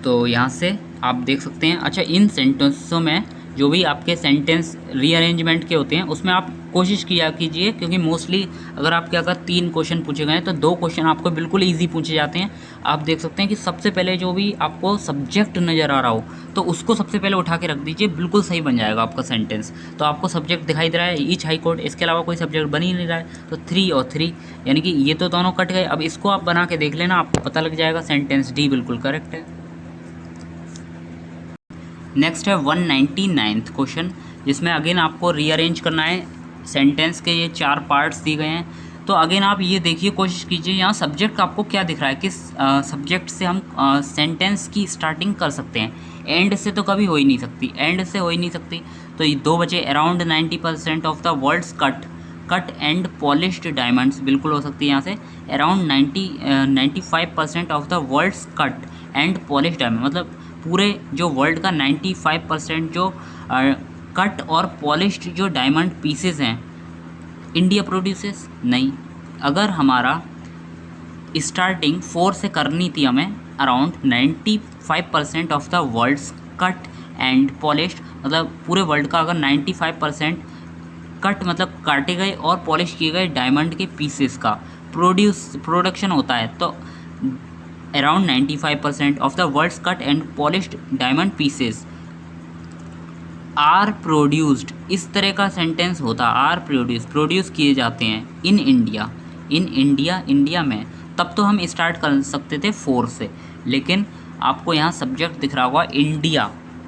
तो यहाँ से आप देख सकते हैं। अच्छा, इन सेंटेंसों में जो भी आपके सेंटेंस रीअरेंजमेंट के होते हैं उसमें आप कोशिश किया कीजिए, क्योंकि मोस्टली अगर आपके अगर 3 क्वेश्चन पूछे गए हैं तो 2 क्वेश्चन आपको बिल्कुल इजी पूछे जाते हैं। आप देख सकते हैं कि सबसे पहले जो भी आपको सब्जेक्ट नज़र आ रहा हो तो उसको सबसे पहले उठा के रख दीजिए, बिल्कुल सही बन जाएगा आपका सेंटेंस। तो आपको सब्जेक्ट दिखाई दे रहा है ईच हाई कोर्ट, इसके अलावा कोई सब्जेक्ट बन ही नहीं रहा है, तो 3 और 3 यानी कि ये तो दोनों कट गए। अब इसको आप बना के देख लेना, आपको पता लग जाएगा, सेंटेंस डी बिल्कुल करेक्ट है। नेक्स्ट है 199th क्वेश्चन, जिसमें अगेन आपको रीअरेंज करना है सेंटेंस के। ये 4 पार्ट्स दिए गए हैं। तो अगेन आप ये देखिए, कोशिश कीजिए यहाँ सब्जेक्ट आपको क्या दिख रहा है, किस सब्जेक्ट से हम सेंटेंस की स्टार्टिंग कर सकते हैं। एंड से तो कभी हो ही नहीं सकती, एंड से हो ही नहीं सकती। तो ये 2 बचे, around 90% of the world's cut and polished diamonds, बिल्कुल हो सकती है यहाँ से। Around 95% of the world's cut and polished diamond, मतलब पूरे जो वर्ल्ड का 95% जो कट और पॉलिश्ड जो डायमंड पीसेस हैं इंडिया प्रोड्यूसेस, नहीं। अगर हमारा स्टार्टिंग 4 से करनी थी हमें, around 95% of the world's cut and polished, मतलब पूरे वर्ल्ड का अगर 95% कट मतलब काटे गए और पॉलिश किए गए डायमंड के पीसेस का प्रोडक्शन होता है, तो around 95% of the world's cut and polished diamond pieces are produced, इस तरह का सेंटेंस होता, आर प्रोड्यूस किए जाते हैं इन इंडिया, इंडिया में, तब तो हम स्टार्ट कर सकते थे 4 से, लेकिन आपको यहाँ सब्जेक्ट दिख रहा होगा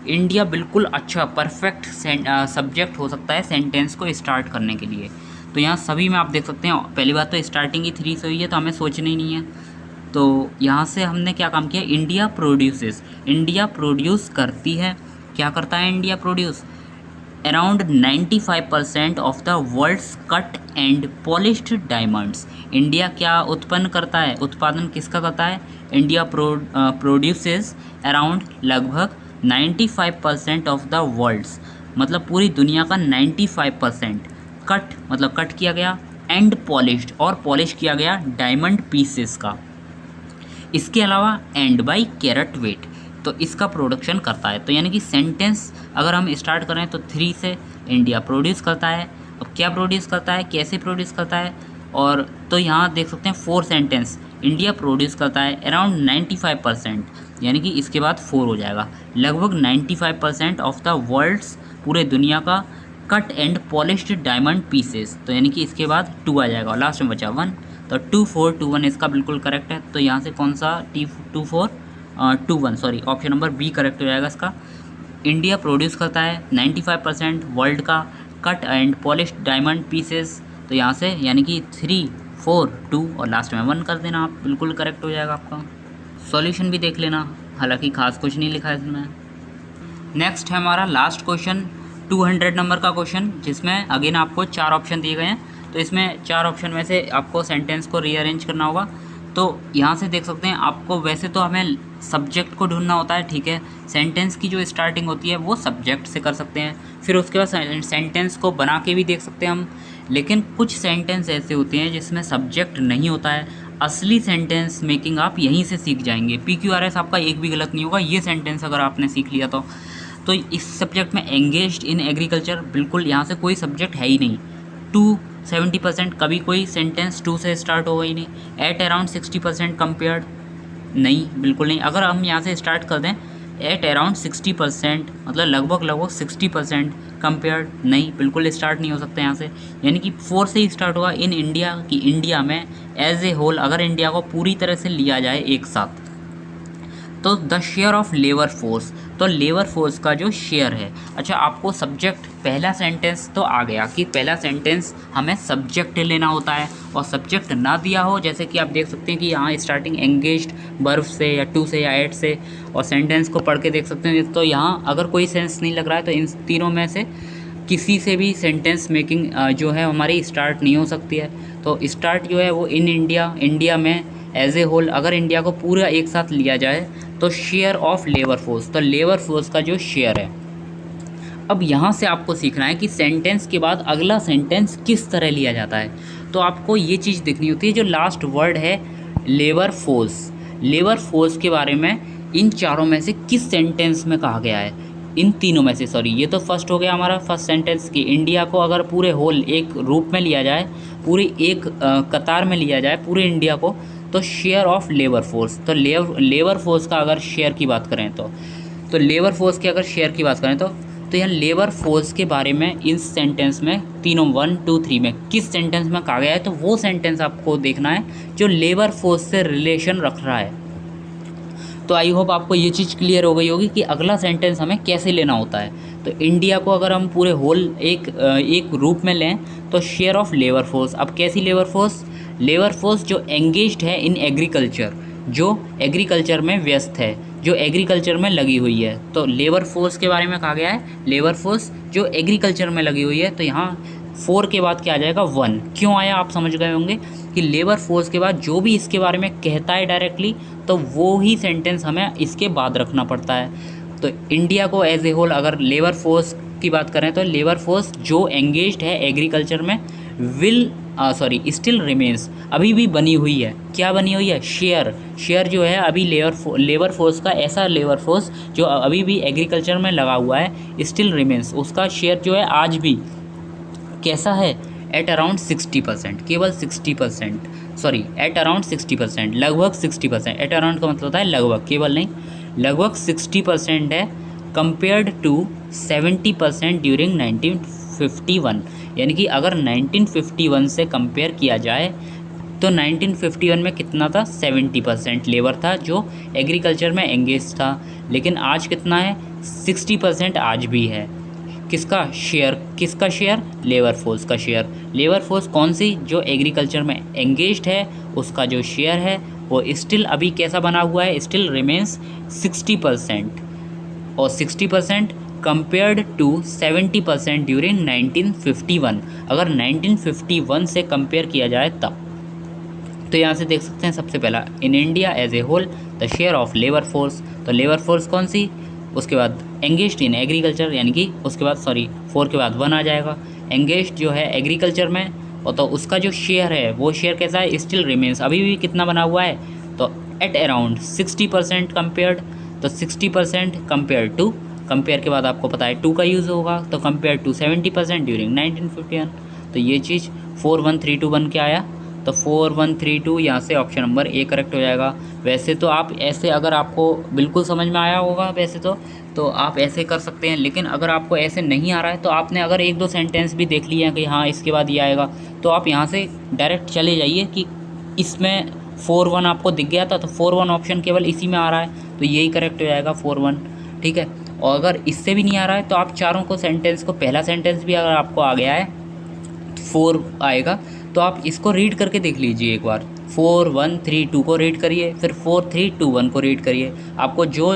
इंडिया बिल्कुल अच्छा परफेक्ट सब्जेक्ट हो सकता है सेंटेंस को स्टार्ट करने के लिए। तो यहाँ सभी में आप देख सकते हैं, पहली बात तो स्टार्टिंग ही 3 से हुई है, तो हमें सोचना ही नहीं है। तो यहाँ से हमने क्या काम किया, इंडिया प्रोड्यूस करती है, क्या करता है India produce, around 95% of the world's cut and polished diamonds. India क्या उत्पन्न करता है, उत्पादन किसका करता है, इंडिया प्रोड्यूसेस अराउंड लगभग 95% ऑफ द वर्ल्ड्स, मतलब पूरी दुनिया का 95% कट, मतलब कट किया गया, एंड पॉलिश्ड, और पॉलिश किया गया डायमंड पीसेस का। इसके अलावा एंड बाई कैरेट वेट, तो इसका प्रोडक्शन करता है। तो यानी कि सेंटेंस अगर हम स्टार्ट करें तो 3 से इंडिया प्रोड्यूस करता है। अब क्या प्रोड्यूस करता है, कैसे प्रोड्यूस करता है, और तो यहाँ देख सकते हैं 4 सेंटेंस, इंडिया प्रोड्यूस करता है अराउंड 95%, यानी कि इसके बाद 4 हो जाएगा, लगभग 95% ऑफ द वर्ल्ड्स, पूरे दुनिया का cut and polished diamond pieces, तो यानी कि इसके बाद 2 आ जाएगा, लास्ट में बचा 1, तो 2 4 2 1 इसका बिल्कुल करेक्ट है। तो यहाँ से कौन सा 2 4 2 1 sorry, option number B correct हो जाएगा इसका। इंडिया प्रोड्यूस करता है 95% वर्ल्ड का cut and polished diamond pieces, तो यहाँ से यानी कि 3 4 2 और लास्ट में 1 कर देना आप, बिल्कुल करेक्ट हो जाएगा आपका। सॉल्यूशन भी देख लेना, हालांकि खास कुछ नहीं लिखा है इसमें। नेक्स्ट है हमारा लास्ट क्वेश्चन, 200 नंबर का क्वेश्चन, जिसमें अगेन आपको 4 ऑप्शन दिए गए हैं। तो इसमें 4 ऑप्शन में से आपको सेंटेंस को रीअरेंज करना होगा। तो यहाँ से देख सकते हैं, आपको वैसे तो हमें सब्जेक्ट को ढूंढना होता है, ठीक है, सेंटेंस की जो स्टार्टिंग होती है वो सब्जेक्ट से कर सकते हैं, फिर उसके बाद सेंटेंस को बना के भी देख सकते हैं हम। लेकिन कुछ सेंटेंस ऐसे होते हैं जिसमें सब्जेक्ट नहीं होता है, असली सेंटेंस मेकिंग आप यहीं से सीख जाएंगे, PQRS आपका एक भी गलत नहीं होगा ये सेंटेंस अगर आपने सीख लिया तो इस सब्जेक्ट में एंगेज्ड इन एग्रीकल्चर, बिल्कुल यहाँ से कोई सब्जेक्ट है ही नहीं। 70% कभी कोई सेंटेंस 2 से स्टार्ट होगा ही नहीं। एट अराउंड 60% कंपेयर्ड, नहीं, बिल्कुल नहीं। अगर हम यहाँ से स्टार्ट कर दें एट अराउंड 60%, मतलब लगभग 60% कंपेयर्ड, नहीं, बिल्कुल स्टार्ट नहीं हो सकता यहाँ से। यानी कि 4 से ही स्टार्ट होगा, इन इंडिया, कि इंडिया में एज ए होल, अगर इंडिया को पूरी तरह से लिया जाए एक साथ, तो the share of labour force, तो लेबर फोर्स का जो शेयर है। अच्छा, आपको सब्जेक्ट, पहला सेंटेंस तो आ गया कि पहला सेंटेंस हमें सब्जेक्ट लेना होता है, और सब्जेक्ट ना दिया हो, जैसे कि आप देख सकते हैं कि यहाँ स्टार्टिंग एंगेज्ड वर्ब से या 2 से या 8 से, और सेंटेंस को पढ़ के देख सकते हैं। तो यहाँ अगर कोई सेंस नहीं लग रहा है तो इन तीनों में से किसी से भी सेंटेंस मेकिंग जो है हमारी स्टार्ट नहीं हो सकती है। तो स्टार्ट जो है वो इन इंडिया, इंडिया में एज ए होल, अगर इंडिया को पूरा एक साथ लिया जाए तो शेयर ऑफ लेबर फोर्स, तो लेबर फोर्स का जो शेयर है। अब यहाँ से आपको सीखना है कि सेंटेंस के बाद अगला सेंटेंस किस तरह लिया जाता है। तो आपको ये चीज़ देखनी होती है, जो लास्ट वर्ड है लेबर फोर्स, लेबर फोर्स के बारे में इन चारों में से किस सेंटेंस में कहा गया है, इन तीनों में से, सॉरी, ये तो फर्स्ट हो गया हमारा फर्स्ट सेंटेंस कि इंडिया को अगर पूरे होल एक रूप में लिया जाए, पूरी एक कतार में लिया जाए पूरे इंडिया को, तो शेयर ऑफ लेबर फोर्स, तो लेबर फोर्स का अगर शेयर की बात करें तो लेबर फोर्स के अगर शेयर की बात करें तो यहाँ लेबर फोर्स के बारे में इस सेंटेंस में तीनों 1 2 3 में किस सेंटेंस में कहा गया है, तो वो सेंटेंस आपको देखना है जो लेबर फोर्स से रिलेशन रख रहा है। तो आई होप आपको ये चीज़ क्लियर हो गई होगी कि अगला सेंटेंस हमें कैसे लेना होता है। तो इंडिया को अगर हम पूरे होल एक रूप में लें तो शेयर ऑफ लेबर फोर्स, अब कैसी लेबर फोर्स, लेबर फोर्स जो एंगेज्ड है इन एग्रीकल्चर, जो एग्रीकल्चर में व्यस्त है, जो एग्रीकल्चर में लगी हुई है। तो लेबर फोर्स के बारे में कहा गया है लेबर फोर्स जो एग्रीकल्चर में लगी हुई है। तो यहाँ 4 के बाद क्या आ जाएगा 1, क्यों आया आप समझ गए होंगे कि लेबर फोर्स के बाद जो भी इसके बारे में कहता है डायरेक्टली, तो वो ही सेंटेंस हमें इसके बाद रखना पड़ता है। तो इंडिया को एज ए होल अगर लेबर फोर्स की बात करें तो लेबर फोर्स जो एंगेज्ड है एग्रीकल्चर में स्टिल रिमेन्स, अभी भी बनी हुई है, क्या बनी हुई है, शेयर जो है अभी लेबर फोर्स का, ऐसा लेबर फोर्स जो अभी भी एग्रीकल्चर में लगा हुआ है, स्टिल रिमेन्स, उसका शेयर जो है आज भी कैसा है, एट अराउंड 60%, केवल 60%। सॉरी एट अराउंड 60%, लगभग 60%। एट अराउंड का मतलब होता है लगभग, केवल नहीं, लगभग 60% है कंपेयर्ड टू 70% ड्यूरिंग 1951। यानी कि अगर 1951 से कंपेयर किया जाए तो 1951 में कितना था, 70% लेबर था जो एग्रीकल्चर में एंगेज था। लेकिन आज कितना है, 60% आज भी है। किसका शेयर, किसका शेयर, लेबर फोर्स का शेयर। लेबर फोर्स कौन सी, जो एग्रीकल्चर में एंगेज्ड है, उसका जो शेयर है वो स्टिल अभी कैसा बना हुआ है, स्टिल रिमेन्स 60%। और 60% कंपेयर्ड टू 70% ड्यूरिंग 1951। अगर 1951 से कंपेयर किया जाए तब। तो यहाँ से देख सकते हैं सबसे पहला, in India as a whole the share of labour force. तो लेबर फोर्स कौन सी, उसके बाद एंगेज्ड इन एग्रीकल्चर, यानी कि उसके बाद सॉरी 4 के बाद 1 आ जाएगा। एंगेज्ड जो है एग्रीकल्चर में, और तो उसका जो शेयर है वो शेयर कैसा है, स्टिल रिमेन्स, अभी भी कितना बना हुआ है, तो एट अराउंड 60% कंपेयर्ड। तो 60% कंपेयर टू, कंपेयर के बाद आपको पता है 2 का यूज़ होगा, तो कंपेयर टू 70% ड्यूरिंग 1951। तो ये चीज़ 4132 बन के आया। तो 4132 यहाँ से ऑप्शन नंबर ए करेक्ट हो जाएगा। वैसे तो आप ऐसे, अगर आपको बिल्कुल समझ में आया होगा वैसे तो आप ऐसे कर सकते हैं। लेकिन अगर आपको ऐसे नहीं आ रहा है, तो आपने अगर 1-2 सेंटेंस भी देख लिए हैं कि हाँ इसके बाद ये आएगा, तो आप यहाँ से डायरेक्ट चले जाइए कि इसमें 41 आपको दिख गया था, तो 41 ऑप्शन केवल इसी में आ रहा है, तो यही करेक्ट हो जाएगा 41। ठीक है। और अगर इससे भी नहीं आ रहा है, तो आप चारों को सेंटेंस को, पहला सेंटेंस भी अगर आपको आ गया है 4 आएगा, तो आप इसको रीड करके देख लीजिए एक बार। 4132 को रीड करिए, फिर 4321 को रीड करिए। आपको जो